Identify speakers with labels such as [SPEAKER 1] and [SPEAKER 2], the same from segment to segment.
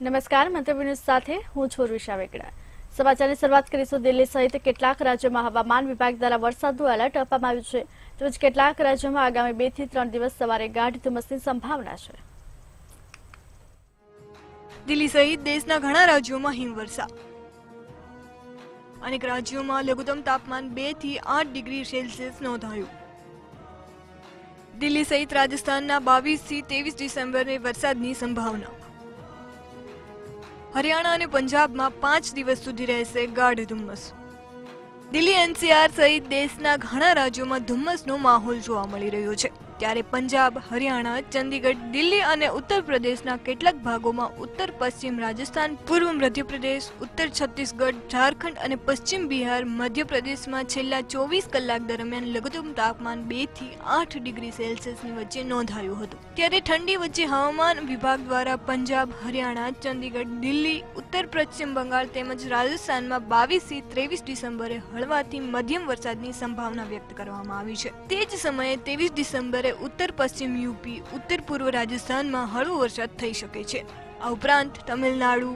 [SPEAKER 1] નમસ્કાર, મંતવ્ય ન્યૂઝ સાથે હું છું ઋષા વેગડા। સમાચારની શરૂઆત કરીશું દિલ્હી સહિત કેટલાક રાજ્યોમાં હવામાન વિભાગ દ્વારા વરસાદનું એલર્ટ આપવામાં આવ્યું છે। તેમજ કેટલાક રાજ્યોમાં આગામી 2 થી 3 દિવસ સવારે ગાઢ ધુમ્મસની સંભાવના છે।
[SPEAKER 2] દિલ્હી સહિત દેશના ઘણા રાજ્યોમાં હિમવર્ષા। અનેક રાજ્યોમાં લઘુત્તમ તાપમાન 2 થી 8 ડિગ્રી સેલ્સિયસ નોંધાયું। દિલ્હી સહિત રાજસ્થાનના 22 થી 23 ડિસેમ્બરે વરસાદની સંભાવના। હરિયાણા અને પંજાબમાં 5 દિવસ સુધી રહેશે ગાઢ ધુમ્મસ। દિલ્હી એનસીઆર સહિત દેશના ઘણા રાજ્યોમાં ધુમ્મસનો માહોલ જોવા મળી રહ્યો છે। ત્યારે પંજાબ, હરિયાણા, ચંદીગઢ, દિલ્હી અને ઉત્તર પ્રદેશના કેટલાક ભાગોમાં ઉત્તર પશ્ચિમ રાજસ્થાન, પૂર્વ મધ્યપ્રદેશ, ઉત્તર છત્તીસગઢ, ઝારખંડ અને પશ્ચિમ બિહાર, મધ્યપ્રદેશમાં છેલ્લા 24 કલાક દરમિયાન લઘુત્તમ તાપમાન 2 થી 8 ડિગ્રી સેલ્સિયસની વચ્ચે નોંધાયું હતું। ત્યારે ઠંડી વચ્ચે હવામાન વિભાગ દ્વારા પંજાબ, હરિયાણા, ચંદીગઢ, દિલ્હી, ઉત્તર પશ્ચિમ બંગાળ તેમજ રાજસ્થાનમાં 22 થી 23 ડિસેમ્બરે હળવાથી મધ્યમ વરસાદની સંભાવના વ્યક્ત કરવામાં આવી છે। તે જ સમયે 23 ડિસેમ્બરે ઉત્તર પશ્ચિમ યુપી, ઉત્તર પૂર્વ રાજસ્થાનમાં હળવો વરસાદ થઈ શકે છે। આ ઉપરાંત તમિલનાડુ,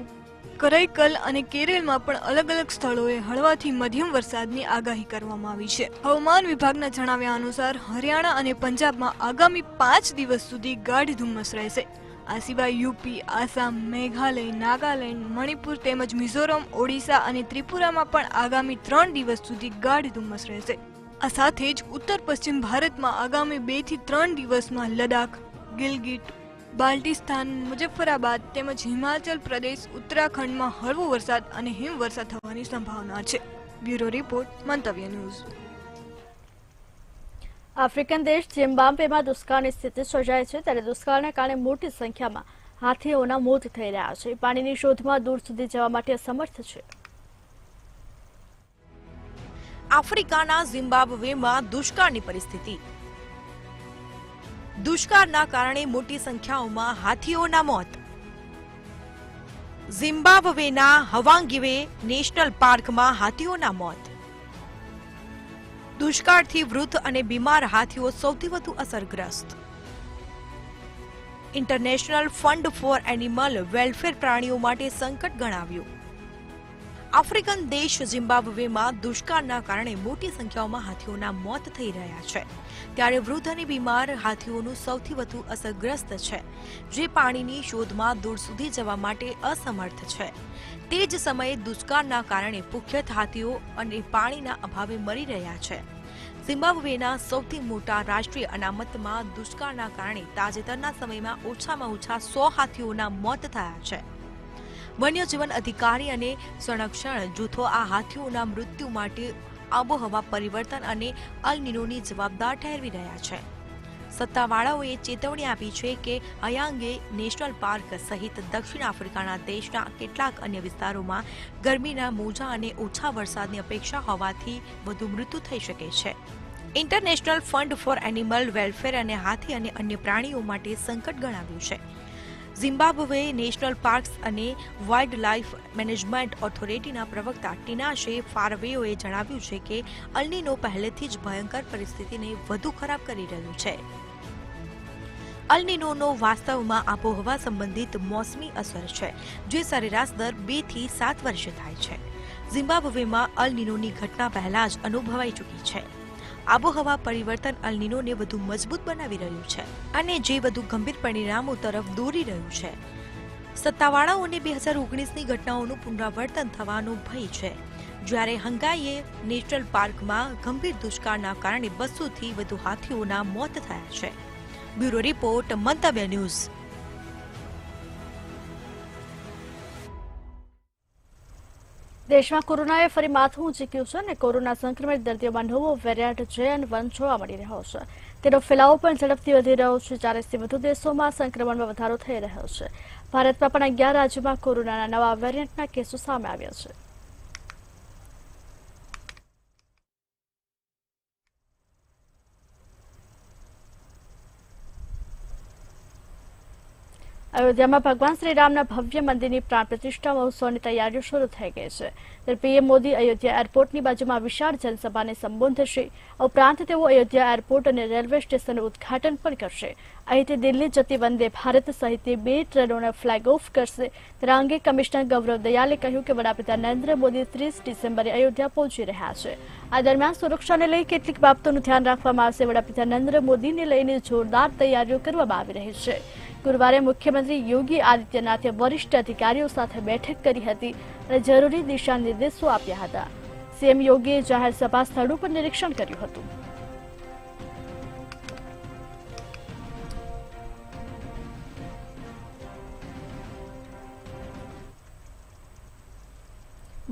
[SPEAKER 2] કરાઈકલ અને કેરળમાં પણ અલગ અલગ સ્થળોએ હળવાથી મધ્યમ વરસાદની આગાહી કરવામાં આવી છે। હવામાન વિભાગના જણાવ્યા અનુસાર હરિયાણા અને પંજાબમાં આગામી 5 દિવસ સુધી ગાઢ ધુમ્મસ રહેશે। આ સિવાય યુપી, આસામ, મેઘાલય, નાગાલેન્ડ, મણિપુર તેમજ મિઝોરમ, ઓડિશા અને ત્રિપુરામાં પણ આગામી 3 દિવસ સુધી ગાઢ ધુમ્મસ રહેશે। આ સાથે જ ઉત્તર પશ્ચિમ ભારતમાં આગામી 2 થી 3 દિવસમાં લદાખ, ગિલગિટ, બાલ્ટિસ્તાન, મુઝફ્ફરાબાદ તેમજ હિમાચલ પ્રદેશ, ઉત્તરાખંડમાં હળવો વરસાદ અને હિમવર્ષા થવાની સંભાવના છે। બ્યુરો રિપોર્ટ, મંતવ્ય ન્યૂઝ।
[SPEAKER 1] આફ્રિકન દેશ ઝિમ્બાબ્વેમાં દુષ્કાળની સ્થિતિ સર્જાઈ છે। ત્યારે દુષ્કાળના કારણે મોટી સંખ્યામાં હાથીઓના મોત થઈ રહ્યા છે। પાણીની શોધમાં દૂર સુધી જવા માટે અસમર્થ છે।
[SPEAKER 3] આફ્રિકાના ઝિમ્બાબ્વેમાં દુષ્કાળની પરિસ્થિતિ। દુષ્કાળના કારણે મોટી સંખ્યાઓમાં હાથીઓના મોત। ઝિમ્બાબ્વેના હવાંગીવે નેશનલ પાર્કમાં હાથીઓના મોત। દુષ્કાળથી વૃદ્ધ અને બીમાર હાથીઓ સૌથી વધુ અસરગ્રસ્ત। International fund for animal welfare પ્રાણીઓ માટે સંકટ ગણાવ્યું। આફ્રિકન દેશ ઝિમ્બાબ્વેમાં દુષ્કાળના કારણે મોટી સંખ્યાઓમાં હાથીઓના મોત થઈ રહ્યા છે। ત્યારે વૃદ્ધ અને બીમાર હાથીઓનું સૌથી વધુ અસરગ્રસ્ત છે, જે પાણીની શોધમાં દૂર સુધી જવા માટે અસમર્થ છે। તે જ સમયે દુષ્કાળના કારણે કુખ્યાત હાથીઓ અને પાણીના અભાવે મરી રહ્યા છે। ઝિમ્બાબ્વેના સૌથી મોટા રાષ્ટ્રીય અનામતમાં દુષ્કાળના કારણે તાજેતરના સમયમાં ઓછામાં ઓછા 100 હાથીઓના મોત થયા છે। વન્યજીવન અધિકારી અને સંરક્ષણ જૂથો આ હાથીઓના મૃત્યુ માટે આબોહવા પરિવર્તન અને અલ નીનોની જવાબદાર ઠેરવી રહ્યા છે। સત્તાવાળાઓએ ચેતવણી આપી છે કે હયાંગે નેશનલ પાર્ક સહિત દક્ષિણ આફ્રિકાના દેશના કેટલાક અન્ય વિસ્તારોમાં ગરમીના મોજા અને ઓછા વરસાદની અપેક્ષા હોવાથી વધુ મૃત્યુ થઈ શકે છે। International fund for animal welfare અને હાથી અને અન્ય પ્રાણીઓ માટે સંકટ ગણાવ્યું છે। ઝિમ્બાબ્વે નેશનલ પાર્ક્સ અને વાઇલ્ડ લાઇફ મેનેજમેન્ટ ઓથોરિટીના પ્રવક્તા ટીનાશે ફારવેઓએ જણાવ્યું છે કે અલ નીનો પહેલેથી જ ભયંકર પરિસ્થિતિને વધુ ખરાબ કરી રહ્યું છે। અલ નીનોનો વાસ્તવમાં આબોહવા સંબંધિત મોસમી અસર છે, જે સરેરાશ દર 2 થી 7 વર્ષે થાય છે। ઝિમ્બાબ્વેમાં અલ નીનોની ઘટના પહેલા જ અનુભવાઈ ચૂકી છે। આબોહવા પરિવર્તન અલ નીનોને વધુ મજબૂત બનાવી રહ્યું છે અને જે વધુ ગંભીર પરિણામો તરફ દોરી રહ્યું છે। સત્તાવાળાઓને 2019ની ઘટનાઓનું પુનરાવર્તન થવાનો ભય છે, જ્યારે હંગાઈએ નેશનલ પાર્કમાં ગંભીર દુષ્કાળના કારણે 200 થી વધુ હાથીઓના મોત થયા છે। બ્યુરો રિપોર્ટ, મંતવ્ય ન્યૂઝ।
[SPEAKER 1] દેશમાં કોરોનાએ ફરી માથું ઊંચક્યું છે અને કોરોના સંક્રમિત દર્દીઓમાં નવો વેરિયન્ટ JN1 જોવા મળી રહ્યો છે। તેનો ફેલાવો પણ ઝડપથી વધી રહ્યો છે। 40થી વધુ દેશોમાં સંક્રમણમાં વધારો થઈ રહ્યો છે। ભારતમાં પણ 11 રાજ્યોમાં કોરોનાના નવા વેરિયન્ટના કેસો સામે આવ્યા છે। અયોધ્યામાં ભગવાન શ્રીરામના ભવ્ય મંદિરની પ્રાણ પ્રતિષ્ઠા મહોત્સવની તૈયારીઓ શરૂ થઈ ગઈ છે. ત્યારે પીએમ મોદી અયોધ્યા એરપોર્ટની બાજુમાં વિશાળ જનસભાને સંબોધશે. ઉપરાંત તેઓ અયોધ્યા એરપોર્ટ અને રેલવે સ્ટેશનનું ઉદઘાટન પણ કરશે. અહીંથી દિલ્હી જતી વંદે ભારત સહિતની 2 ટ્રેનોને ફ્લેગ ઓફ કરશે. ત્યારે અંગે કમિશનર ગૌરવ દયાલે કહ્યું કે વડાપ્રધાન નરેન્દ્ર મોદી 30 ડિસેમ્બરે અયોધ્યા પહોંચી રહ્યા છે. આ દરમિયાન સુરક્ષાને લઈ કેટલીક બાબતોનું ધ્યાન રાખવામાં આવશે. વડાપ્રધાન નરેન્દ્ર મોદીને લઈને જોરદાર તૈયારીઓ કરવામાં આવી રહી છે. ગુરુવારે મુખ્યમંત્રી યોગી આદિત્યનાથે વરિષ્ઠ અધિકારીઓ સાથે બેઠક કરી હતી અને જરૂરી દિશા નિર્દેશો આપ્યા હતા. સીએમ યોગીએ જાહેર સભા સ્થળો પર નિરીક્ષણ કર્યું હતું.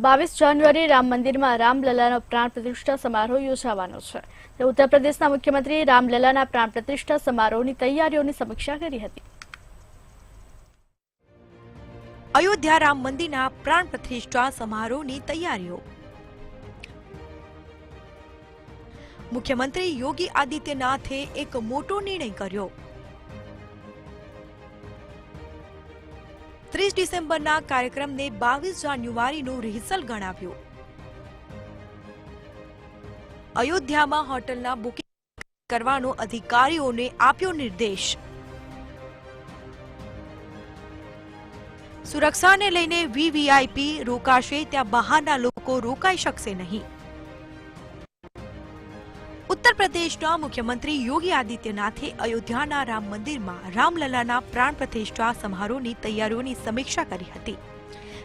[SPEAKER 1] બાવીસ જાન્યુઆરી રામ મંદિરમાં રામલલાનો પ્રાણ પ્રતિષ્ઠા સમારોહ યોજાવાનો છે. ઉત્તર પ્રદેશના મુખ્યમંત્રીએ રામલલાના પ્રાણ પ્રતિષ્ઠા સમારોહની તૈયારીઓની સમીક્ષા કરી હતી.
[SPEAKER 3] અયોધ્યા રામ મંદિરના પ્રાણ પ્રતિષ્ઠા સમારોહની તૈયારીઓ. મુખ્યમંત્રી યોગી આદિત્યનાથે એક મોટો નિર્ણય કર્યો. 30 ડિસેમ્બરના કાર્યક્રમને 22 જાન્યુઆરીનું રિહર્સલ ગણાવ્યું. અયોધ્યામાં હોટલના બુકિંગ કરવાનો અધિકારીઓને આપ્યો નિર્દેશ. સુરક્ષાને લઈને વીવીઆઈપી રોકાશે ત્યાં બહારના લોકો રોકાઈ શકશે નહીં. ઉત્તર પ્રદેશના મુખ્યમંત્રી યોગી આદિત્યનાથે અયોધ્યાના રામ મંદિરમાં રામલલાના પ્રાણ પ્રતિષ્ઠા સમારોહની તૈયારીઓની સમીક્ષા કરી હતી.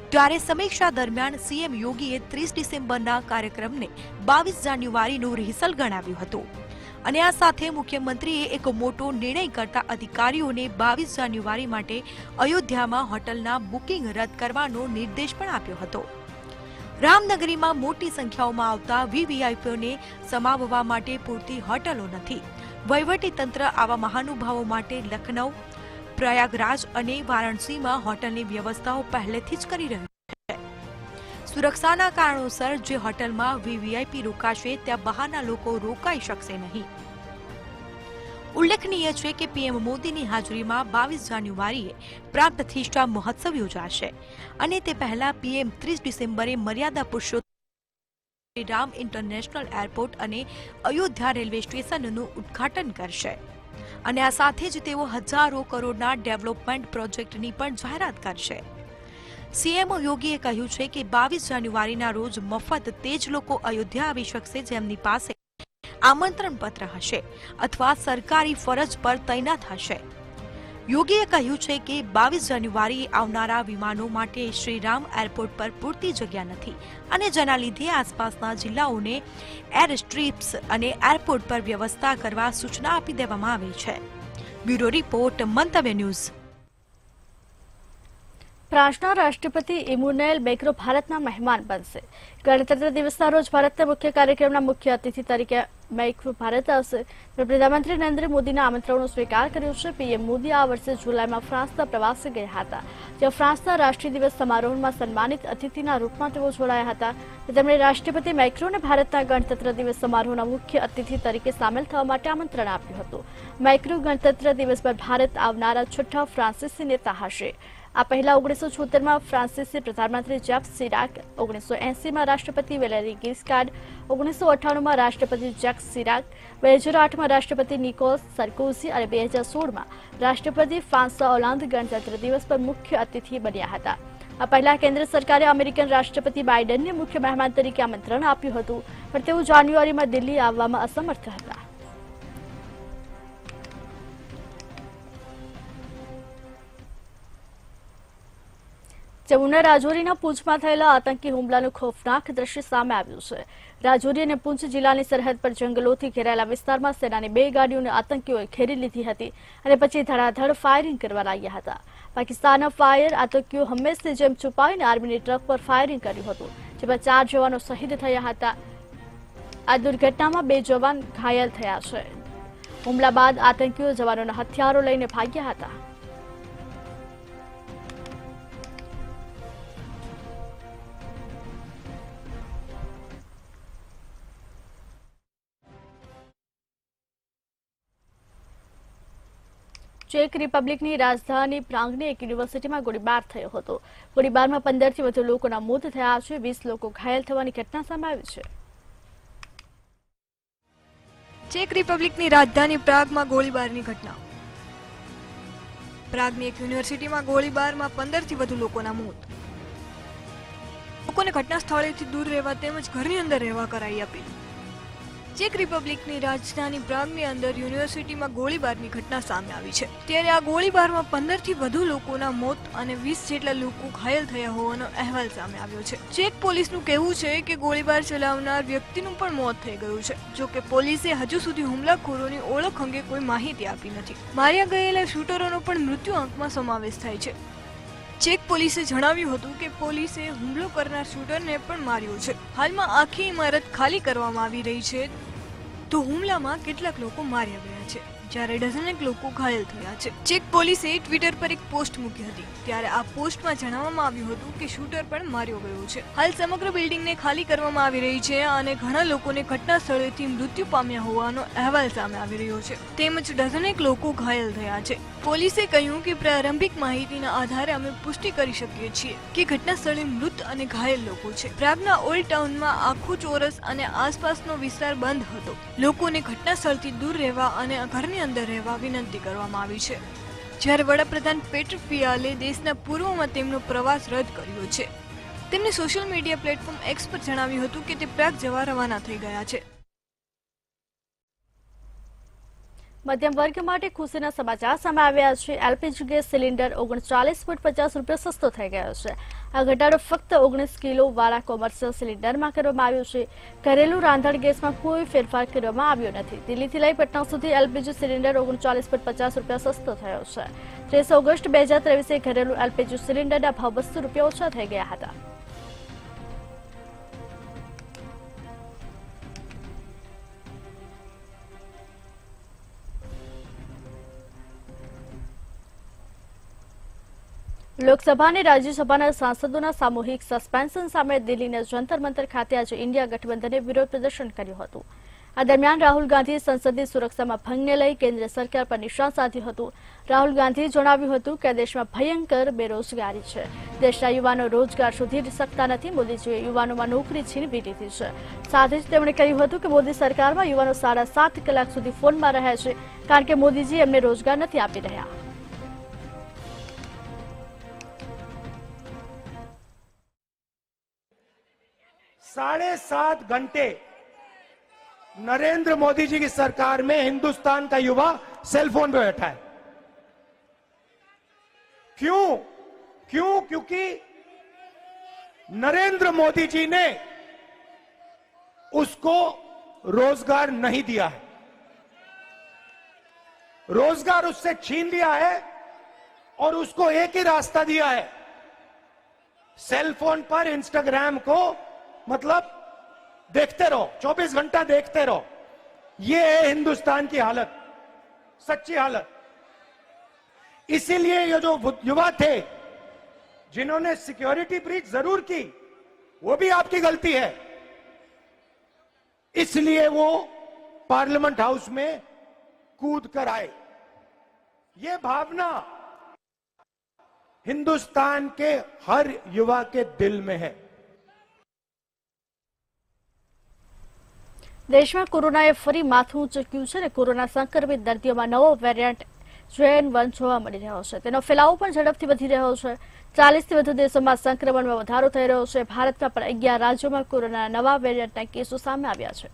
[SPEAKER 3] ત્યારે સમીક્ષા દરમિયાન સીએમ યોગીએ 30 ડિસેમ્બરના કાર્યક્રમને 22 જાન્યુઆરીનું રિહર્સલ ગણાવ્યું હતું અને આ સાથે મુખ્યમંત્રીએ એક મોટો નિર્ણય કરતા અધિકારીઓને 22 જાન્યુઆરી માટે અયોધ્યામાં હોટલના બુકિંગ રદ કરવાનો નિર્દેશ પણ આપ્યો હતો. રામનગરીમાં મોટી સંખ્યાઓમાં આવતા વીવીઆઈપીઓને સમાવવા માટે પૂરતી હોટલો નથી. વહીવટીતંત્ર આવા મહાનુભાવો માટે લખનઉ, પ્રયાગરાજ અને વારાણસીમાં હોટલની વ્યવસ્થાઓ પહેલેથી જ કરી રહ્યું છે. સુરક્ષાના કારણોસર જે હોટલમાં વીવીઆઈપી રોકાશે ત્યાં બહારના લોકો રોકાઈ શકશે નહીં. ઉલ્લેખનીય છે કે પીએમ મોદીની હાજરીમાં 22 જાન્યુઆરીએ પ્રાણ પ્રતિષ્ઠા મહોત્સવ યોજાશે અને તે પહેલા પીએમ 30 ડિસેમ્બરે મર્યાદા પુરુષોત્તમ રામ ઇન્ટરનેશનલ એરપોર્ટ અને અયોધ્યા રેલવે સ્ટેશનનું ઉદ્ઘાટન કરશે અને આ સાથે જ તેઓ હજારો કરોડના ડેવલપમેન્ટ પ્રોજેક્ટની પણ જાહેરાત કરશે. સીએમ યોગીએ કહ્યું છે કે 22 જાન્યુઆરીના રોજ મફત તે જ લોકો અયોધ્યા આવી શકશે જેમની પાસે આમંત્રણ પત્ર હશે અથવા સરકારી ફરજ પર તૈનાત હશે. યોગીએ કહ્યું છે કે 22 જાન્યુઆરીએ આવનારા વિમાનો માટે શ્રીરામ એરપોર્ટ પર પૂરતી જગ્યા નથી અને જેના લીધે આસપાસના જિલ્લાઓને એર સ્ટ્રીપ્સ અને એરપોર્ટ પર વ્યવસ્થા કરવા સૂચના આપી દેવામાં આવી છે. બ્યુરો રિપોર્ટ, મંતવ્ય ન્યૂઝ.
[SPEAKER 1] ફ્રાન્સના રાષ્ટ્રપતિ ઇમુનેલ મેક્રો ભારતના મહેમાન બનશે. ગણતંત્ર દિવસના રોજ ભારતના મુખ્ય કાર્યક્રમના મુખ્ય અતિથિ તરીકે મેક્રો ભારત આવશે. પ્રધાનમંત્રી નરેન્દ્ર મોદીના આમંત્રણનો સ્વીકાર કર્યો છે. પીએમ મોદી આ વર્ષે જુલાઈમાં ફ્રાન્સના પ્રવાસે ગયા હતા, જ્યાં ફ્રાન્સના રાષ્ટ્રીય દિવસ સમારોહમાં સન્માનિત અતિથિના રૂપમાં તેઓ જોડાયા હતા. તેમણે રાષ્ટ્રપતિ મેક્રોને ભારતના ગણતંત્ર દિવસ સમારોહના મુખ્ય અતિથિ તરીકે સામેલ થવા માટે આમંત્રણ આપ્યું હતું. મેક્રો ગણતંત્ર દિવસ પર ભારત આવનારા છઠ્ઠા ફ્રાન્સીસી નેતા હશે. આ પહેલા 1976માં ફ્રાન્સીસી પ્રધાનમંત્રી જેક્સ સિરાક, 1980માં રાષ્ટ્રપતિ વેલેરી ગિસ્કાર્ડ, 1998માં રાષ્ટ્રપતિ જેક્સ સિરાક, 2008માં રાષ્ટ્રપતિ નિકોલસ સરકોઝી અને 2016માં રાષ્ટ્રપતિ ફ્રાન્સવા ઓલાંદ ગણતંત્ર દિવસ પર મુખ્ય અતિથિ બન્યા હતા. આ પહેલા કેન્દ્ર સરકારે અમેરિકન રાષ્ટ્રપતિ બાઇડનને મુખ્ય મહેમાન તરીકે આમંત્રણ આપ્યું હતું, પણ તેઓ જાન્યુઆરીમાં દિલ્હી આવવામાં અસમર્થ હતા. જમ્મુના રાજૌરીના પૂંછમાં થયેલા આતંકી હુમલાનું ખોફનાક દ્રશ્ય સામે આવ્યું છે. રાજૌરી અને પૂંછ જિલ્લાની સરહદ પર જંગલોથી ઘેરાયેલા વિસ્તારમાં સેનાની 2 ગાડીઓને આતંકીઓએ ઘેરી લીધી હતી અને પછી ધડાધડ ફાયરિંગ કરવા લાગ્યા હતા. પાકિસ્તાનના ફાયર આતંકીઓ હંમેશની જેમ છુપાઈને આર્મીની ટ્રક પર ફાયરિંગ કર્યું હતું, જેમાં 4 જવાનો શહીદ થયા હતા. આ દુર્ઘટનામાં 2 જવાન ઘાયલ થયા છે. હુમલા બાદ આતંકીઓ જવાનોના હથિયારો લઈને ભાગ્યા હતા. ચેક રિપબ્લિકની રાજધાની પ્રાગની એક યુનિવર્સિટીમાં ગોળીબાર થયો હતો. ગોળીબારમાં 15થી વધુ લોકોના મોત થયા છે. 20 લોકો ઘાયલ થવાની ઘટના સામે આવી છે.
[SPEAKER 2] ચેક રિપબ્લિકની રાજધાની પ્રાગમાં ગોળીબારની ઘટના. પ્રાગની એક યુનિવર્સિટીમાં ગોળીબારમાં 15થી વધુ લોકોના મોત. લોકોને ઘટના સ્થળેથી દૂર રહેવા તેમજ ઘરની અંદર રહેવા કરાઈ અપીલ. ચેક રિપબ્લિકની રાજધાની પ્રાગની અંદર યુનિવર્સિટીમાં ગોળીબારની ઘટના સામે આવી છે. ત્યારે આ ગોળીબારમાં 15થી વધુ લોકોના મોત અને 20 જેટલા લોકો ઘાયલ થયા હોવાનો અહેવાલ સામે આવ્યો છે. ચેક પોલીસનું કહેવું છે કે ગોળીબાર ચલાવનાર વ્યક્તિનું પણ મોત થઈ ગયું છે. જો કે પોલીસે હજુ સુધી હુમલાખોરોની ઓળખ અંગે કોઈ માહિતી આપી નથી. માર્યા ગયેલા શૂટરોનો પણ મૃત્યુ આંકમાં સમાવેશ થાય છે. ચેક પોલીસે જણાવ્યું હતું કે પોલીસે હુમલો કરનાર શૂટરને પણ માર્યો છે. હાલમાં આખી ઇમારત ખાલી કરવામાં આવી રહી છે. તો હુમલામાં કેટલાક લોકો માર્યા ગયા છે, જ્યારે ડઝનેક લોકો ઘાયલ થયા છે. ચેક પોલીસે ટ્વિટર પર એક પોસ્ટ મૂકી હતી. ત્યારે આ પોસ્ટમાં જણાવવામાં આવ્યું હતું કે શૂટર પણ માર્યો ગયો છે. હાલ સમગ્ર બિલ્ડિંગને ખાલી કરવામાં આવી રહી છે અને ઘણા લોકોને ઘટના સ્થળેથી મૃત્યુ પામ્યા હોવાનો અહેવાલ સામે આવી રહ્યો છે. તેમજ ડઝનેક લોકો ઘાયલ થયા છે. પોલીસે કહ્યું કે પ્રારંભિક માહિતીના આધારે અમે પુષ્ટિ કરી શકીએ છીએ કે ઘટના સ્થળે મૃત અને ઘાયલ લોકો છે. પ્રાગના ઓલ્ડ ટાઉનમાં આખું ચોરસ અને આસપાસનો વિસ્તાર બંધ હતો. લોકોને ઘટના સ્થળથી દૂર રહેવા અને ઘરની અંદર રહેવા વિનંતી કરવામાં આવી છે. જ્યારે વડાપ્રધાન પેટ્ર ફિયાલે દેશના પૂર્વમાં તેમનો પ્રવાસ રદ કર્યો છે. તેમણે સોશિયલ મીડિયા પ્લેટફોર્મ એક્સ પર જણાવ્યું હતું કે તે પ્રાગ જવા રવાના થઈ ગયા છે.
[SPEAKER 1] મધ્યમ વર્ગ માટે ખુશીના સમાચાર સામે આવ્યા છે. એલપીજી ગેસ સિલિન્ડર 39.50 રૂપિયા સસ્તો થઈ ગયો છે. આ ઘટાડો ફક્ત 19 કિલો વાળા કોમર્શિયલ સિલિન્ડરમાં કરવામાં આવ્યો છે. ઘરેલું રાંધણ ગેસમાં કોઈ ફેરફાર કરવામાં આવ્યો નથી. દિલ્હીથી લઈ પટના સુધી એલપીજી સિલિન્ડર 39.50 રૂપિયા સસ્તો થયો છે. 30 ઓગસ્ટ 2023 ઘરેલું એલપીજી સિલિન્ડરના ભાવ 200 રૂપિયા ઓછા થઈ ગયા હતા. લોકસભા અને રાજ્યસભાના સાંસદોના સામૂહિક સસ્પેન્શન સામે દિલ્હીના જંતર મંતર ખાતે આજે ઇન્ડિયા ગઠબંધને વિરોધ પ્રદર્શન કર્યું હતું. આ દરમિયાન રાહુલ ગાંધીએ સંસદની સુરક્ષામાં ભંગને લઈ કેન્દ્ર સરકાર પર નિશાન સાધ્યું હતું. રાહુલ ગાંધીએ જણાવ્યું હતું કે દેશમાં ભયંકર બેરોજગારી છે. દેશના યુવાનો રોજગાર શોધી શકતા નથી. મોદીજીએ યુવાનોમાં નોકરી છીનવી લીધી છે. સાથે જ તેમણે કહ્યું હતું કે મોદી સરકારમાં યુવાનો 7.5 કલાક સુધી ફોનમાં રહે છે કારણ કે મોદીજી એમને રોજગાર નથી આપી રહ્યા.
[SPEAKER 4] साढ़े 7 घंटे नरेंद्र मोदी जी की सरकार में हिंदुस्तान का युवा सेल फोन पे बैठा है. क्योंकि नरेंद्र मोदी जी ने उसको रोजगार नहीं दिया है. रोजगार उससे छीन लिया है और उसको एक ही रास्ता दिया है. सेल फोन पर इंस्टाग्राम को मतलब देखते रहो, 24 घंटा देखते रहो. ये है हिंदुस्तान की हालत, सच्ची हालत. इसीलिए ये जो युवा थे जिन्होंने सिक्योरिटी ब्रीच जरूर की, वो भी आपकी गलती है. इसलिए वो पार्लियामेंट हाउस में कूद कर आए. ये भावना हिंदुस्तान के हर युवा के दिल में है.
[SPEAKER 1] દેશમાં કોરોનાએ ફરી માથું ઊંચક્યું છે અને કોરોના સંક્રમિત દર્દીઓમાં નવો વેરિયન્ટ JN1 જોવા મળી રહ્યો છે. તેનો ફેલાવો પણ ઝડપથી વધી રહ્યો છે. 40થી વધુ દેશોમાં સંક્રમણમાં વધારો થઈ રહ્યો છે. ભારતમાં પણ 11 રાજ્યોમાં કોરોનાના નવા વેરિયન્ટના કેસો સામે આવ્યા છે.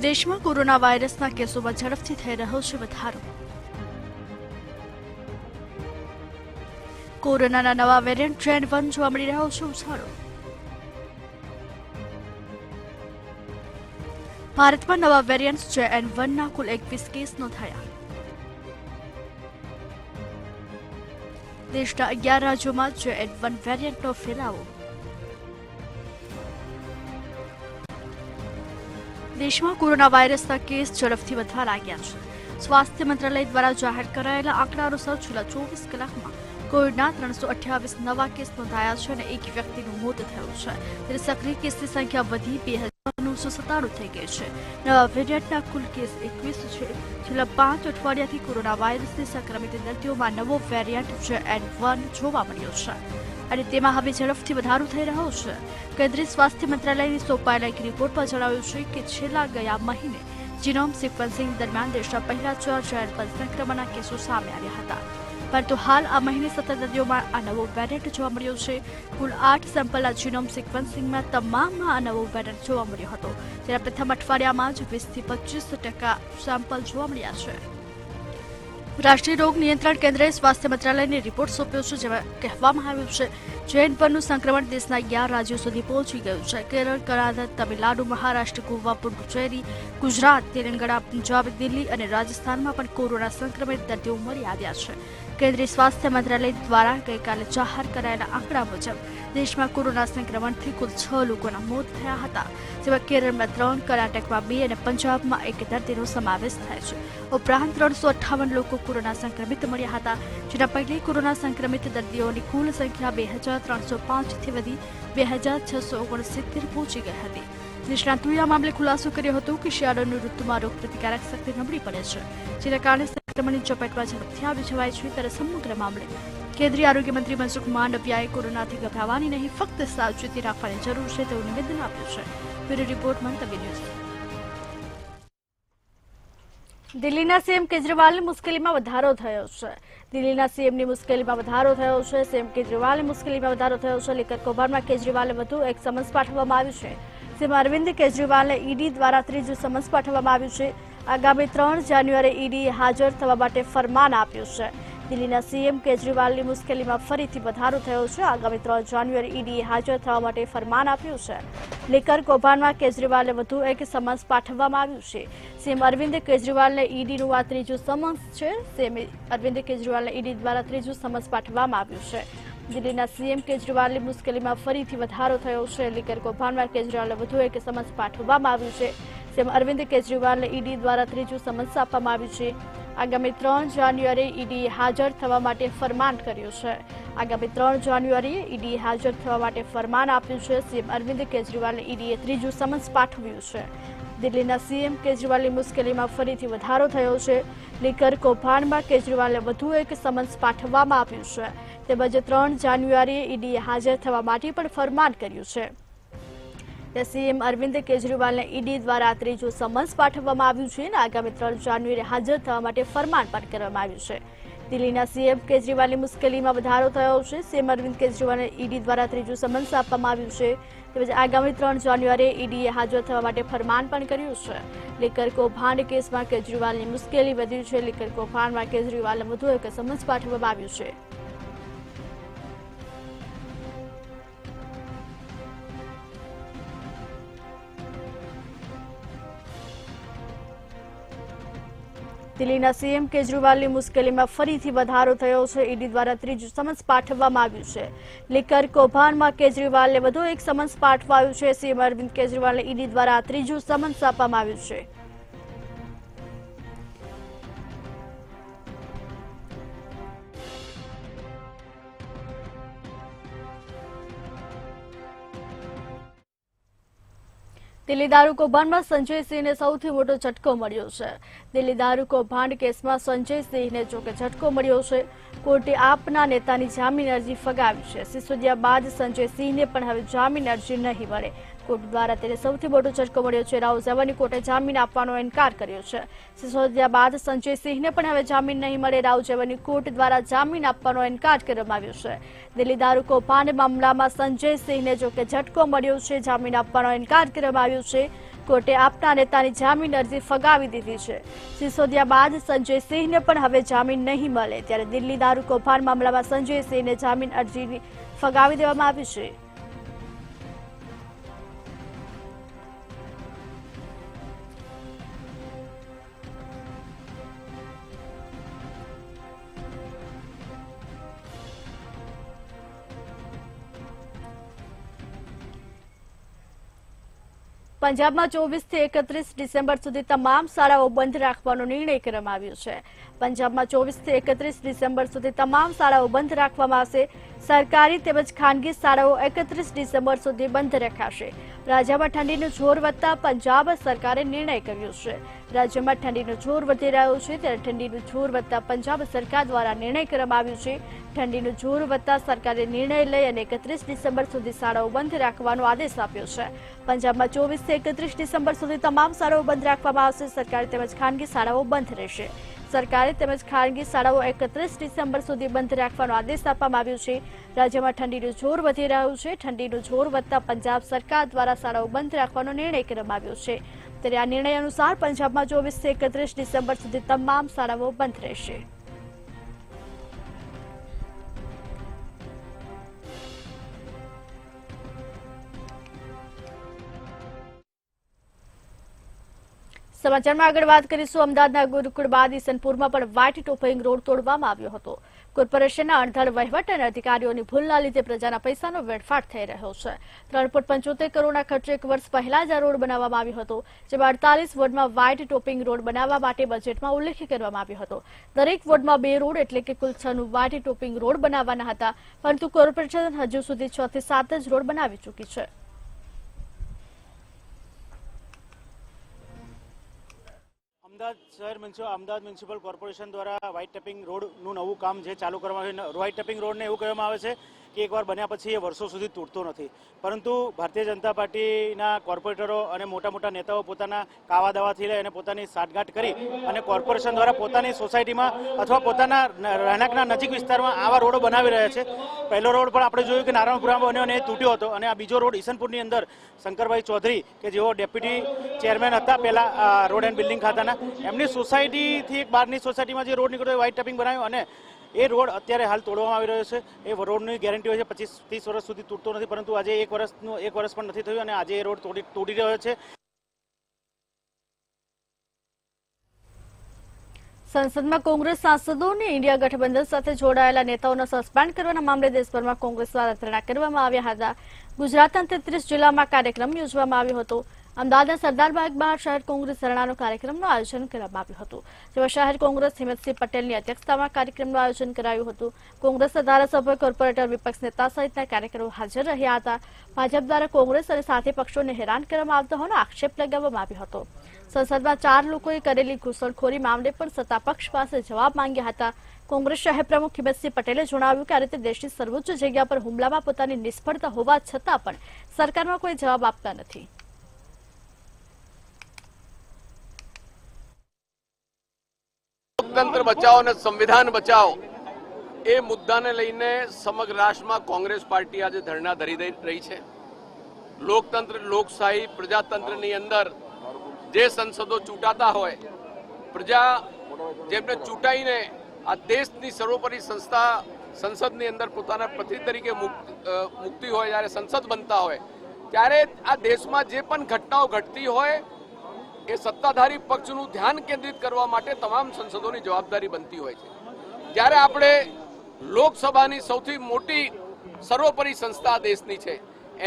[SPEAKER 1] દેશમાં કોરોના વાયરસના કેસોમાં ઝડપથી થઈ રહ્યો છે વધારો. કોરોનાના નવા વેરિયન્ટ JN1 જોવા મળી રહ્યો છે ઉછાળો. ભારતમાં નવા વેરિયન્ટ JN1ના કુલ 21 કેસ નોંધાયા. દેશના 11 રાજ્યોમાં JN1 વેરિયન્ટનો ફેલાવો. દેશમાં કોરોના વાયરસના કેસ ઝડપથી વધવા લાગ્યા છે. સ્વાસ્થ્ય મંત્રાલય દ્વારા જાહેર કરાયેલા આંકડા અનુસાર છેલ્લા 24 કલાકમાં કોવિડના 328 નવા કેસ નોંધાયા છે અને એક વ્યક્તિનું મોત થયું છે. ત્યારે સક્રિય કેસની સંખ્યા વધી 2000 નું 997 થઈ ગઈ છે. નવા વેરિયન્ટના કુલ કેસ 21 છે. છેલ્લા 5 અઠવાડિયાથી કોરોના વાયરસથી સંક્રમિત દર્દીઓમાં નવો વેરિયન્ટ JN1 જોવા મળ્યો છે અને તેમાં હવે ઝડપથી વધારો થઈ રહ્યો છે. કેન્દ્રીય સ્વાસ્થ્ય મંત્રાલયની સોંપાયેલા એક રિપોર્ટમાં જણાવ્યું છે કે છેલ્લા ગયા મહિને જીનોમ સિક્વન્સિંગ દરમિયાન દેશના પહેલા 4 JN1 સંક્રમણના કેસો સામે આવ્યા હતા. પરંતુ હાલ આ મહિને 17 દર્દીઓમાં આ નવો વેરિયન્ટ જોવા મળ્યો છે. કુલ 8 સેમ્પલના જીનોમ સિક્વન્સિંગમાં તમામમાં આ નવો વેરિયન્ટ જોવા મળ્યો હતો. જેના પ્રથમ અઠવાડિયામાં જ 20 થી 25% સેમ્પલ જોવા મળ્યા છે. રાષ્ટ્રીય રોગ નિયંત્રણ કેન્દ્રએ સ્વાસ્થ્ય મંત્રાલયને રિપોર્ટ સોંપ્યો છે, જેમાં કહેવામાં આવ્યું છે JN1નું સંક્રમણ દેશના 11 રાજ્યો સુધી પહોંચી ગયું છે. કેરળ, કર્ણાટક, તમિલનાડુ, મહારાષ્ટ્ર, ગોવા, પુડુચેરી, ગુજરાત, તેલંગાણા, પંજાબ, દિલ્હી અને રાજસ્થાનમાં પણ કોરોના સંક્રમિત દર્દીઓ મળી આવ્યા છે. કેન્દ્રીય સ્વાસ્થ્ય મંત્રાલય દ્વારા ગઈકાલે જાહેર કરાયેલા આંકડા મુજબ દેશમાં કોરોના સંક્રમણથી કુલ 6 લોકોના મોત થયા હતા, જેમાં કેરળમાં 3, કર્ણાટકમાં 2 અને પંજાબમાં 1 દર્દીનો સમાવેશ થાય છે. ઉપરાંત 358 લોકો કોરોના સંક્રમિત મળ્યા હતા, જેના પગલે કોરોના સંક્રમિત દર્દીઓની કુલ સંખ્યા 2305થી વધી 2669 પહોંચી ગઈ હતી. નિષ્ણાતોએ આ મામલે ખુલાસો કર્યો હતો કે શિયાળાની ઋતુમાં રોગપ્રતિકારક શક્તિ નબળી પડે છે, જેના કારણે સંક્રમણની ઝપેટમાં ઝડપથી આવી જવાય છે. ત્યારે સમગ્ર મામલે કેન્દ્રીય આરોગ્ય મંત્રી મનસુખ માંડવિયાએ કોરોનાથી ગભરાવાની નહીં, ફક્ત સાવચેતી રાખવાની જરૂર છે તેવું નિવેદન આપ્યું છે. બ્યુરો રિપોર્ટ મંતવ્ય ન્યૂઝ. દિલ્હીના સીએમ કેજરીવાલની મુશ્કેલીમાં વધારો થયો છે. દિલ્હીના સીએમની મુશ્કેલીમાં વધારો થયો છે. સીએમ કેજરીવાલની મુશ્કેલીમાં વધારો થયો છે. લીકર કૌભાંડમાં કેજરીવાલને વધુ એક સમન્સ પાઠવવામાં આવ્યું છે. સીએમ અરવિંદ કેજરીવાલને ઈડી દ્વારા ત્રીજું સમન્સ પાઠવવામાં આવ્યું છે. આગામી 3 જાન્યુઆરીએ ઈડીએ હાજર થવા માટે ફરમાન આપ્યું છે. દિલ્હીના સીએમ કેજરીવાલની મુશ્કેલીમાં ફરીથી વધારો થયો છે. આગામી 3 જાન્યુઆરી ઈડીએ હાજર થવા માટે ફરમાન આપ્યું છે. લીકર કૌભાંડમાં કેજરીવાલને વધુ એક સમન્સ પાઠવવામાં આવ્યું છે. સીએમ અરવિંદ કેજરીવાલને ઈડીનું આ ત્રીજું સમન્સ છે. સીએમ અરવિંદ કેજરીવાલને ઈડી દ્વારા ત્રીજું સમન્સ પાઠવવામાં આવ્યું છે. દિલ્હીના સીએમ કેજરીવાલની મુશ્કેલીમાં ફરીથી વધારો થયો છે. લીકર કૌભાંડમાં કેજરીવાલને વધુ એક સમન્સ પાઠવવામાં આવ્યું છે. સીએમ અરવિંદ કેજરીવાલને ઈડી દ્વારા ત્રીજું સમન્સ આપવામાં આવ્યું છે. આગામી 3 જાન્યુઆરીએ ઈડીએ હાજર થવા માટે ફરમાન કર્યું છે. આગામી 3 જાન્યુઆરીએ ઈડીએ હાજર થવા માટે ફરમાન આપ્યું છે. સીએમ અરવિંદ કેજરીવાલને ઈડીએ ત્રીજું સમન્સ પાઠવ્યું છે. દિલ્હીના સીએમ કેજરીવાલની મુશ્કેલીમાં ફરીથી વધારો થયો છે. લીકર કૌભાંડમાં કેજરીવાલને વધુ એક સમન્સ પાઠવવામાં આવ્યું છે. તેમજ 3 જાન્યુઆરીએ ઈડીએ હાજર થવા માટે પણ ફરમાન કર્યું છે. સીએમ અરવિંદ કેજરીવાલને ઈડી દ્વારા ત્રીજું સમન્સ પાઠવવામાં આવ્યું છે અને આગામી 3 જાન્યુઆરીએ હાજર થવા માટે ફરમાન પણ કરવામાં આવ્યું છે. દિલ્હીના સીએમ કેજરીવાલની મુશ્કેલીમાં વધારો થયો છે. સીએમ અરવિંદ કેજરીવાલને ઈડી દ્વારા ત્રીજું સમન્સ આપવામાં આવ્યું છે. તેમજ આગામી 3 જાન્યુઆરીએ ઈડીએ હાજર થવા માટે ફરમાન પણ કર્યું છે. લીકર કૌભાંડ કેસમાં કેજરીવાલની મુશ્કેલી વધી છે. લીકર કૌભાંડમાં કેજરીવાલને વધુ એક સમન્સ પાઠવવામાં આવ્યું છે. દિલ્હીના સીએમ કેજરીવાલની મુશ્કેલીમાં ફરીથી વધારો થયો છે. ઈડી દ્વારા ત્રીજું સમન્સ પાઠવવામાં આવ્યું છે. લીકર કૌભાંડમાં કેજરીવાલને વધુ એક સમન્સ પાઠવાયું છે. સીએમ અરવિંદ કેજરીવાલને ઈડી દ્વારા ત્રીજું સમન્સ આપવામાં આવ્યું છે. દિલ્હી દારૂ કૌભાંડમાં સંજય સિંહને સૌથી મોટો ઝટકો મળ્યો છે. દિલ્હી દારૂ કૌભાંડ કેસમાં સંજય સિંહને જોકે ઝટકો મળ્યો છે. કોર્ટે આપના નેતાની જામીન અરજી ફગાવી છે. સિસોદિયા બાદ સંજય સિંહને પણ હવે જામીન અરજી નહીં મળે. કોર્ટ દ્વારા તેને સૌથી મોટો ઝટકો મળ્યો છે. રાઉઝેવની કોર્ટે જામીન આપવાનો ઇનકાર કર્યો છે. સિસોદિયા બાદ સંજય સિંહને પણ હવે જામીન નહીં મળે. રાઉઝેવની કોર્ટ દ્વારા જામીન આપવાનો ઇનકાર કરવામાં આવ્યો છે. દિલ્હી દારૂ કૌભાંડ મામલામાં સંજય સિંહને જોકે ઝટકો મળ્યો છે. જામીન આપવાનો ઇનકાર કરવામાં આવ્યો છે. કોર્ટે આપના નેતાની જામીન અરજી ફગાવી દીધી છે. સિસોદિયા બાદ સંજય સિંહને પણ હવે જામીન નહીં મળે. ત્યારે દિલ્હી દારૂ કૌભાંડ મામલામાં સંજય સિંહને જામીન અરજી ફગાવી દેવામાં આવી છે. પંજાબમાં 24 થી 31 ડિસેમ્બર સુધી તમામ શાળાઓ બંધ રાખવાનો નિર્ણય કરવામાં આવ્યો છે. પંજાબમાં 24 થી 31 ડિસેમ્બર સુધી તમામ શાળાઓ બંધ રાખવામાં આવશે. સરકારી તેમજ ખાનગી શાળાઓ 31 ડિસેમ્બર સુધી બંધ રખાશે. રાજ્યમાં ઠંડીનું જોર વધતા પંજાબ સરકારે નિર્ણય કર્યો છે. રાજ્યમાં ઠંડીનું જોર વધી રહ્યું છે ત્યારે ઠંડીનું જોર વધતા પંજાબ સરકાર દ્વારા નિર્ણય કરવામાં આવ્યો છે. ઠંડીનું જોર વધતા સરકારે નિર્ણય લઈ અને 31 ડિસેમ્બર સુધી શાળાઓ બંધ રાખવાનો આદેશ આપ્યો છે. પંજાબમાં 24 થી 31 ડિસેમ્બર સુધી તમામ શાળાઓ બંધ રાખવામાં આવશે. સરકારી તેમજ ખાનગી શાળાઓ બંધ રહેશે. સરકારી તેમજ ખાનગી શાળાઓ 31 ડિસેમ્બર સુધી બંધ રાખવાનો આદેશ આપવામાં આવ્યો છે. રાજ્યમાં ઠંડીનું જોર વધી રહ્યું છે. ઠંડીનું જોર વધતા પંજાબ સરકાર દ્વારા શાળાઓ બંધ રાખવાનો નિર્ણય કરવામાં આવ્યો છે. ત્યારે આ નિર્ણય અનુસાર પંજાબમાં 24 થી 31 ડિસેમ્બર સુધી તમામ શાળાઓ બંધ રહેશે. સમાચારમાં આગળ વાત કરીશું. અમદાવાદના ગુરુકુળ બાદ ઈસનપુરમાં પણ વ્હાઇટ ટોપિંગ રોડ તોડવામાં આવ્યો હતો. કોર્પોરેશનના અણધાર વહીવટ અને અધિકારીઓની ભૂલના લીધે પ્રજાના પૈસાનો વેડફાટ થઈ રહ્યો છે. 3.75 કરોડના ખર્ચે 1 વર્ષ પહેલા જ આ રોડ બનાવવામાં આવ્યો હતો, જેમાં 48 વોર્ડમાં વ્હાઇટ ટોપિંગ રોડ બનાવવા માટે બજેટમાં ઉલ્લેખ કરવામાં આવ્યો હતો. દરેક વોર્ડમાં 2 રોડ એટલે કે કુલ 6 વ્હાઇટ ટોપિંગ રોડ બનાવવાના હતા, પરંતુ કોર્પોરેશન હજુ સુધી 6 થી 7 જ રોડ બનાવી ચૂકી છે.
[SPEAKER 5] અમદાવાદ મ્યુનિસિપલ કોર્પોરેશન દ્વારા વ્હાઇટ ટેપિંગ રોડનું નવું કામ જે ચાલુ કરવામાં આવ્યું. વ્હાઇટ ટેપિંગ રોડને એવું કહેવામાં આવે છે કે એકવાર બન્યા પછી એ વર્ષો સુધી તૂટતો નથી, પરંતુ ભારતીય જનતા પાર્ટીના કોર્પોરેટરો અને મોટા મોટા નેતાઓ પોતાના કાવા દાવાથી લઈ અને પોતાની સાઠગાંઠ કરી અને કોર્પોરેશન દ્વારા પોતાની સોસાયટીમાં અથવા પોતાના રહેણાંકના નજીક વિસ્તારમાં આવા રોડો બનાવી રહ્યા છે. પહેલો રોડ પણ આપણે જોયું કે નારાયણપુરામાં બન્યો અને એ તૂટ્યો હતો, અને આ બીજો રોડ ઈસનપુરની અંદર શંકરભાઈ ચૌધરી કે જેઓ ડેપ્યુટી ચેરમેન હતા પહેલા રોડ એન્ડ બિલ્ડિંગ ખાતાના, એમની સોસાયટીથી એક બહારની સોસાયટીમાં જે રોડ નીકળ્યો વ્હાઇટ ટેપિંગ બનાવ્યો, અને એ રોડ અત્યારે હાલ તોડવામાં આવી રહ્યો છે. એ રોડની ગેરંટી હોય છે 25-30 વર્ષ સુધી તૂટતો નથી, પરંતુ આજે 1 વર્ષ પણ નથી થયું અને આજે એ રોડ તૂટી રહ્યો છે.
[SPEAKER 1] સંસદમાં કોંગ્રેસ સાંસદોને ઇન્ડિયા ગઠબંધન સાથે જોડાયેલા નેતાઓને સસ્પેન્ડ કરવાના મામલે દેશભરમાં કોંગ્રેસ દ્વારા ધરણા કરવામાં આવ્યા હતા. ગુજરાતના 33 જિલ્લામાં કાર્યક્રમ યોજવામાં આવ્યો હતો. અમદાવાદના સરદારબાગ બહાર શહેર કોંગ્રેસ ધરણાનો કાર્યક્રમનું આયોજન કરવામાં આવ્યું હતું, જેમાં શહેર કોંગ્રેસ હિંમતસિંહ પટેલની અધ્યક્ષતામાં કાર્યક્રમનું આયોજન કરાયું હતું. કોંગ્રેસના ધારાસભ્ય, કોર્પોરેટર, વિપક્ષ નેતા સહિતના કાર્યકરો હાજર રહ્યા હતા. ભાજપ દ્વારા કોંગ્રેસ અને સાથી પક્ષોને હેરાન કરવામાં આવતા હોવાનો આક્ષેપ લગાવવામાં આવ્યો હતો. સંસદમાં 4 લોકોએ કરેલી ઘૂસણખોરી મામલે પણ સત્તાપક્ષ પાસે જવાબ માંગ્યા હતા. કોંગ્રેસ શહેર પ્રમુખ હિંમતસિંહ પટેલે જણાવ્યું કે આ રીતે દેશની સર્વોચ્ચ જગ્યા પર હુમલામાં પોતાની નિષ્ફળતા હોવા છતાં પણ સરકારમાં કોઈ જવાબ આપતા નથી.
[SPEAKER 6] લોકતંત્ર બચાવો અને સંવિધાન બચાવો એ મુદ્દાને લઈને સમગ્ર રાષ્ટ્રમાં કોંગ્રેસ પાર્ટી આજે ધરણા ધરી રહી છે. લોકતંત્ર, લોકશાહી, પ્રજાતંત્રની અંદર જે સંસદો ચૂંટાતા હોય, પ્રજા જેમને ચૂંટાઈને આ દેશની સર્વોપરી સંસ્થા સંસદની અંદર પોતાના પ્રતિનિધિ તરીકે મુકતી હોય, જ્યારે સંસદ બનતા હોય ત્યારે આ દેશમાં જે પણ ઘટનાઓ ઘટતી હોય એ સત્તાધારી પક્ષનું ધ્યાન કેન્દ્રિત કરવા માટે તમામ સંસદોની જવાબદારી બનતી હોય છે. જ્યારે આપણે લોકસભાની સૌથી મોટી સર્વોપરી સંસ્થા દેશની છે,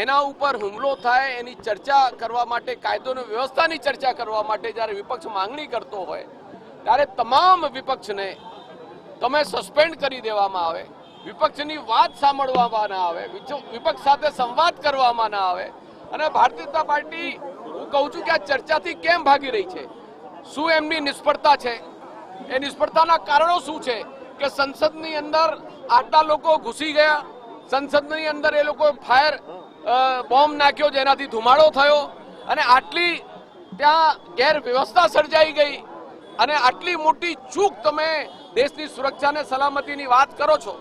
[SPEAKER 6] એના ઉપર હુમલો થાય એની ચર્ચા કરવા માટે, કાયદો અને વ્યવસ્થાની ચર્ચા કરવા માટે જ્યારે વિપક્ષ માંગણી કરતો હોય ત્યારે તમામ વિપક્ષને તમે સસ્પેન્ડ કરી દેવામાં આવે, વિપક્ષની વાત સાંભળવામાં ના આવે, વિપક્ષ સાથે સંવાદ કરવામાં ના આવે. અને ભારતીય જનતા પાર્ટી, હું કહું છું કે આ ચર્ચાથી કેમ ભાગી રહી છે? શું એમની નિષ્ફળતા છે? એ નિષ્ફળતાના કારણો શું છે કે સંસદની અંદર આટલા લોકો ઘૂસી ગયા, સંસદની અંદર એ લોકો ફાયર બોમ્બ નાખ્યો જેનાથી ધુમાડો થયો, અને આટલી ત્યાં ગેરવ્યવસ્થા સર્જાઈ ગઈ, અને આટલી મોટી ચૂક તમે દેશની સુરક્ષા અને સલામતીની વાત કરો છો.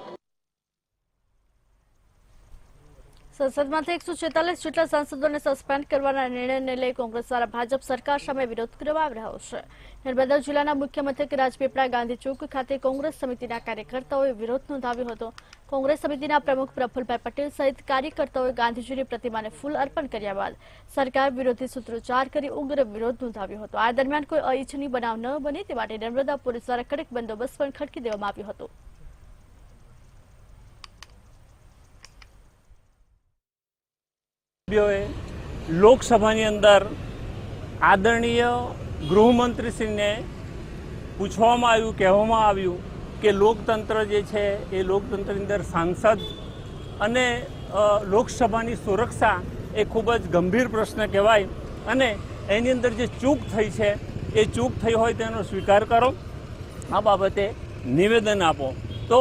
[SPEAKER 1] સંસદમાંથી 146 જેટલા સાંસદોને સસ્પેન્ડ કરવાના નિર્ણયને લઈ કોંગ્રેસ દ્વારા ભાજપ સરકાર સામે વિરોધ કરવામાં આવી રહ્યો છે. નર્મદા જિલ્લાના મુખ્ય મથક રાજપીપળા ગાંધી ચોક ખાતે કોંગ્રેસ સમિતિના કાર્યકર્તાઓએ વિરોધ નોંધાવ્યો હતો. કોંગ્રેસ સમિતિના પ્રમુખ પ્રફુલભાઈ પટેલ સહિત કાર્યકર્તાઓએ ગાંધીજીની પ્રતિમાને ફૂલ અર્પણ કર્યા બાદ સરકાર વિરોધી સૂત્રોચ્ચાર કરી ઉગ્ર વિરોધ નોંધાવ્યો હતો. આ દરમિયાન કોઈ અનિચ્છનીય બનાવ ન બને તે માટે નર્મદા પોલીસ દ્વારા કડક બંદોબસ્ત પણ ખડકી દેવામાં આવ્યો હતો.
[SPEAKER 7] લોકસભાની અંદર આદરણીય ગૃહમંત્રીશ્રીને પૂછવામાં આવ્યું, કહેવામાં આવ્યું કે લોકતંત્ર જે છે એ લોકતંત્રની અંદર સાંસદ અને લોકસભાની સુરક્ષા એ ખૂબ જ ગંભીર પ્રશ્ન કહેવાય અને એની અંદર જે ચૂક થઈ છે એ ચૂક થઈ હોય તેનો સ્વીકાર કરો, આ બાબતે નિવેદન આપો. તો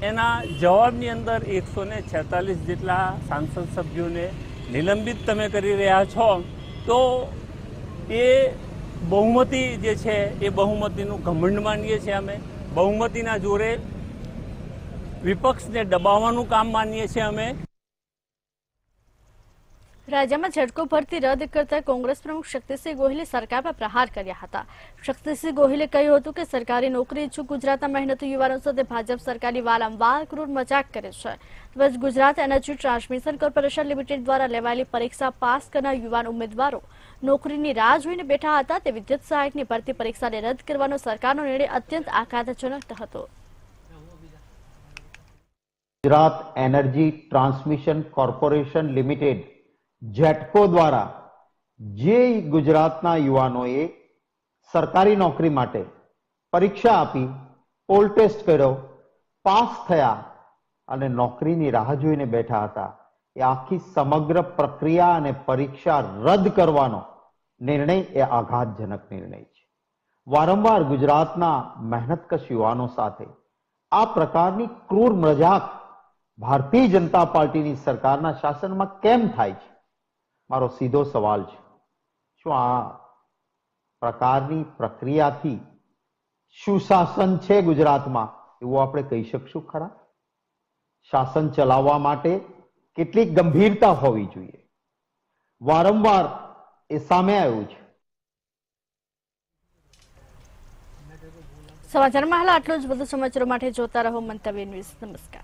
[SPEAKER 7] એના જવાબની અંદર 146 જેટલા સાંસદ સભ્યોને નિલંબિત તમે કરી રહ્યા છો. તો એ બહુમતી જે છે એ બહુમતીનું ઘમંડ માનીએ છીએ અમે. બહુમતીના જોરે વિપક્ષને દબાવવાનું કામ માનીએ છીએ અમે.
[SPEAKER 1] રાજ્યમાં ઝટકો ભરતી રદ કરતા કોંગ્રેસ પ્રમુખ શક્તિસિંહ ગોહિલે સરકાર પર પ્રહાર કર્યા હતા. શક્તિસિંહ ગોહિલે કહ્યું હતું કે સરકારી નોકરી ઇચ્છુક ગુજરાતના મહેનતુ યુવાનો સાથે ભાજપ સરકારની વારંવાર ક્રૂર મજાક કરે છે. તેમજ Gujarat energy transmission corporation limited દ્વારા લેવાયેલી પરીક્ષા પાસ કરનાર યુવાન ઉમેદવારો નોકરીની રાહ જોઈને બેઠા હતા. તે વિદ્યુત સહાયકની ભરતી પરીક્ષાને રદ કરવાનો સરકારનો નિર્ણય અત્યંત આઘાતજનક હતો.
[SPEAKER 8] Gujarat energy transmission corporation limited GETCO દ્વારા જે ગુજરાતના યુવાનોએ સરકારી નોકરી માટે પરીક્ષા આપી, પોલ ટેસ્ટ કર્યો, પાસ થયા અને નોકરીની રાહ જોઈને બેઠા હતા, એ આખી સમગ્ર પ્રક્રિયા અને પરીક્ષા રદ કરવાનો નિર્ણય એ આઘાતજનક નિર્ણય છે. વારંવાર ગુજરાતના મહેનતકશ યુવાનો સાથે આ પ્રકારની ક્રૂર મજાક ભારતીય જનતા પાર્ટીની સરકારના શાસનમાં કેમ થાય છે? મારો સીધો સવાલ છે. શું આ પ્રકારની પ્રક્રિયાથી સુશાસન છે ગુજરાતમાં એવું આપણે કહી શકશું ખરા? શાસન ચલાવવા માટે કેટલીક ગંભીરતા હોવી જોઈએ. વારંવાર એ સામે આવ્યું છે.
[SPEAKER 1] સમાચારમાં હાલ આટલું જ. વધુ સમાચારો માટે જોતા રહો મંતવ્ય ન્યૂઝ. નમસ્કાર.